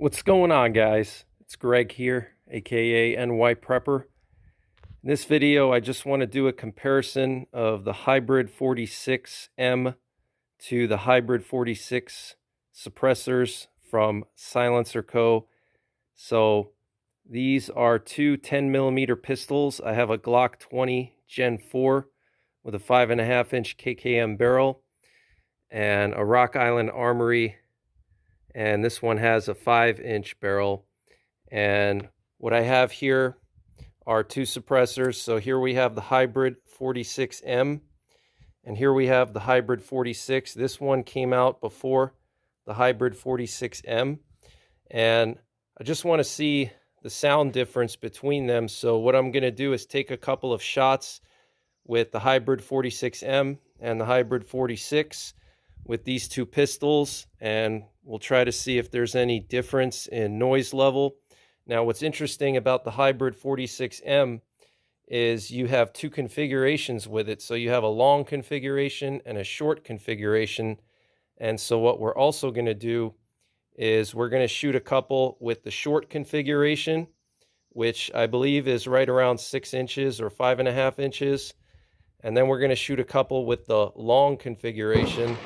What's going on, guys? It's Greg here, aka NYPrepper. In this video, I just want to do a comparison of the Hybrid 46M to the Hybrid 46 suppressors from SilencerCo. So these are two 10mm pistols. I have a Glock 20 Gen 4 with a 5.5-inch KKM barrel and a Rock Island Armory, and this one has a 5-inch barrel. And what I have here are two suppressors. So here we have the Hybrid 46M, and here we have the Hybrid 46. This one came out before the Hybrid 46M, and I just want to see the sound difference between them. So what I'm going to do is take a couple of shots with the Hybrid 46M and the Hybrid 46 with these two pistols, and we'll try to see if there's any difference in noise level. Now, what's interesting about the Hybrid 46M is you have two configurations with it. So you have a long configuration and a short configuration. And so what we're also going to do is we're going to shoot a couple with the short configuration, which I believe is right around 6 inches or 5.5 inches. And then we're going to shoot a couple with the long configuration,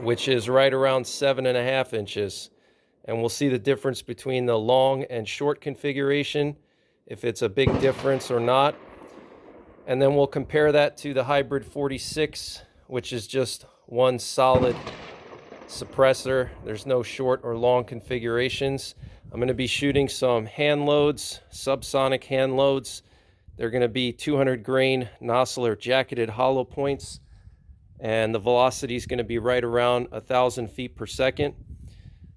which is right around 7.5 inches. And we'll see the difference between the long and short configuration, if it's a big difference or not. And then we'll compare that to the Hybrid 46, which is just one solid suppressor. There's no short or long configurations. I'm going to be shooting some hand loads, Subsonic hand loads. They're going to be 200 grain Nosler jacketed hollow points, and the velocity is going to be right around 1,000 feet per second.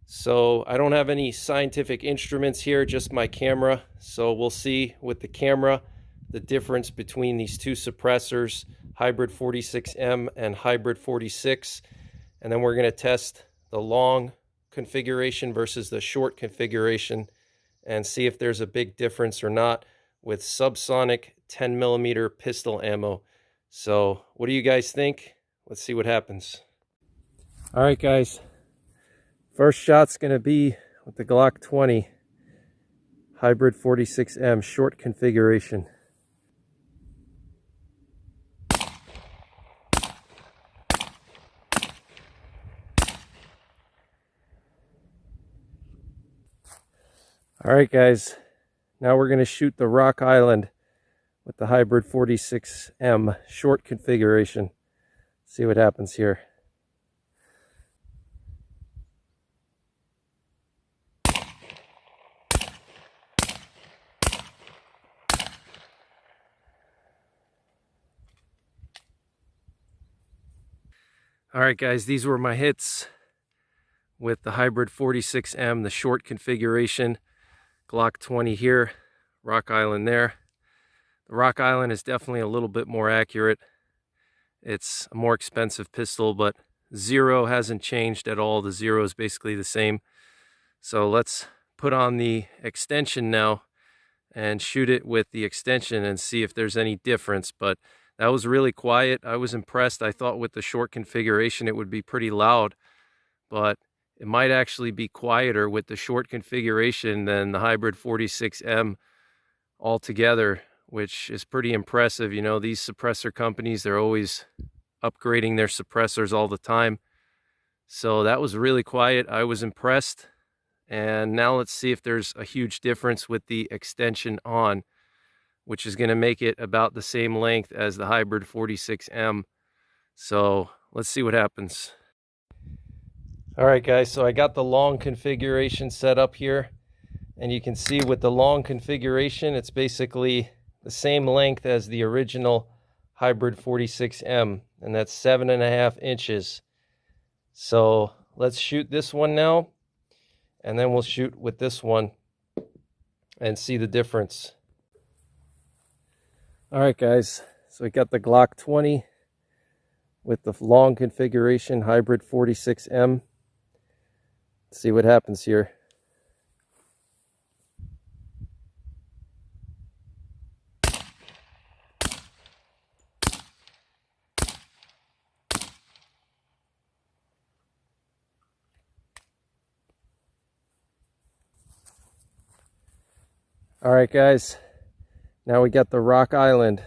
So I don't have any scientific instruments here, just my camera. So we'll see with the camera the difference between these two suppressors, Hybrid 46M and Hybrid 46. And then we're going to test the long configuration versus the short configuration and see if there's a big difference or not with Subsonic 10mm pistol ammo. So what do you guys think? Let's see what happens. All right, guys. First shot's going to be with the Glock 20 Hybrid 46M short configuration. All right, guys. Now we're going to shoot the Rock Island with the Hybrid 46M short configuration. See what happens here. All right, guys, these were my hits with the Hybrid 46M, the short configuration. Glock 20 here, Rock Island there. The Rock Island is definitely a little bit more accurate. It's a more expensive pistol, but zero hasn't changed at all. The zero is basically the same. So let's put on the extension now and shoot it with the extension and see if there's any difference. But that was really quiet. I was impressed. I thought with the short configuration it would be pretty loud, but it might actually be quieter with the short configuration than the Hybrid 46M altogether, which is pretty impressive. You know, these suppressor companies, they're always upgrading their suppressors all the time. So that was really quiet. I was impressed. And now let's see if there's a huge difference with the extension on, which is going to make it about the same length as the Hybrid 46M. So let's see what happens. All right, guys, so I got the long configuration set up here, and you can see with the long configuration, it's basically the same length as the original Hybrid 46M, and that's 7.5 inches. So let's shoot this one now, and then we'll shoot with this one and see the difference. All right, guys, so we got the Glock 20 with the long configuration Hybrid 46M. Let's see what happens here. All right, guys, now we got the Rock Island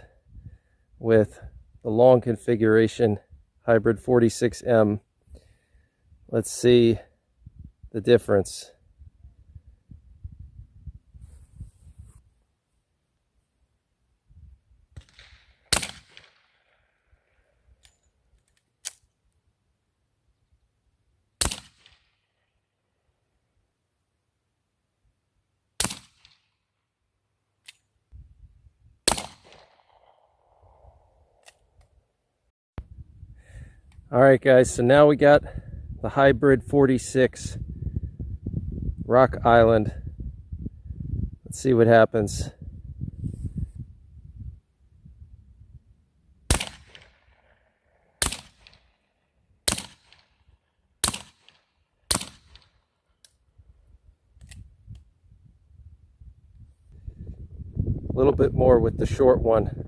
with the long configuration hybrid 46M. Let's see the difference. All right, guys, so now we got the hybrid 46 Rock Island. Let's see what happens. A little bit more with the short one.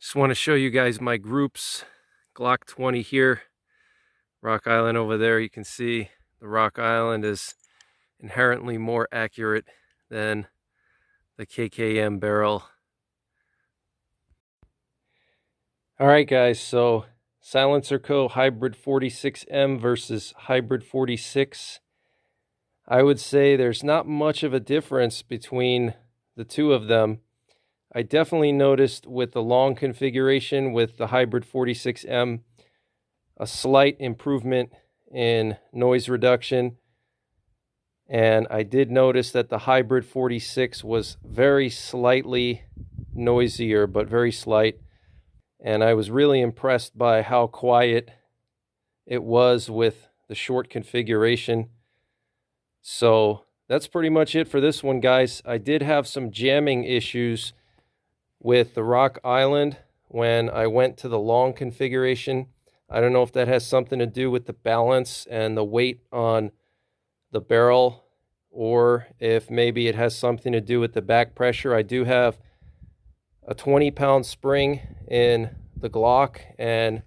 Just want to show you guys my groups. Glock 20 here, Rock Island over there. You can see the Rock Island is inherently more accurate than the KKM barrel. All right, guys, so SilencerCo hybrid 46M versus hybrid 46. I would say there's not much of a difference between the two of them. I definitely noticed with the long configuration with the hybrid 46M a slight improvement in noise reduction, and I did notice that the hybrid 46 was very slightly noisier, but very slight, and I was really impressed by how quiet it was with the short configuration. So that's pretty much it for this one, guys. I did have some jamming issues with the Rock Island when I went to the long configuration. I don't know if that has something to do with the balance and the weight on the barrel, or if maybe it has something to do with the back pressure. I do have a 20-pound spring in the Glock, and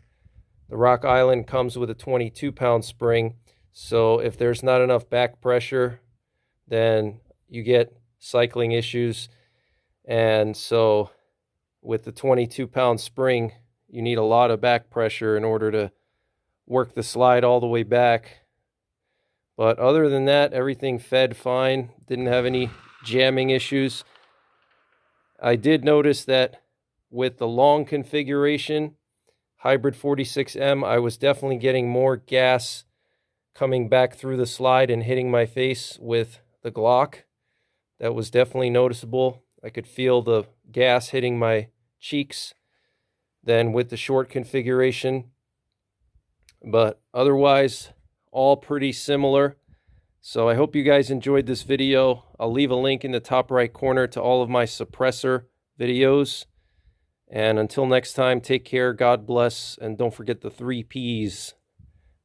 the Rock Island comes with a 22-pound spring. So if there's not enough back pressure, then you get cycling issues. And so with the 22-pound spring, you need a lot of back pressure in order to work the slide all the way back. But other than that, everything fed fine. Didn't have any jamming issues. I did notice that with the long configuration, hybrid 46M, I was definitely getting more gas coming back through the slide and hitting my face with the Glock. That was definitely noticeable. I could feel the gas hitting my cheeks than with the short configuration. But otherwise, all pretty similar. So I hope you guys enjoyed this video. I'll leave a link in the top right corner to all of my suppressor videos. And until next time, take care, God bless, and don't forget the 3 Ps: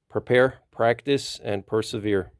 prepare, practice, and persevere.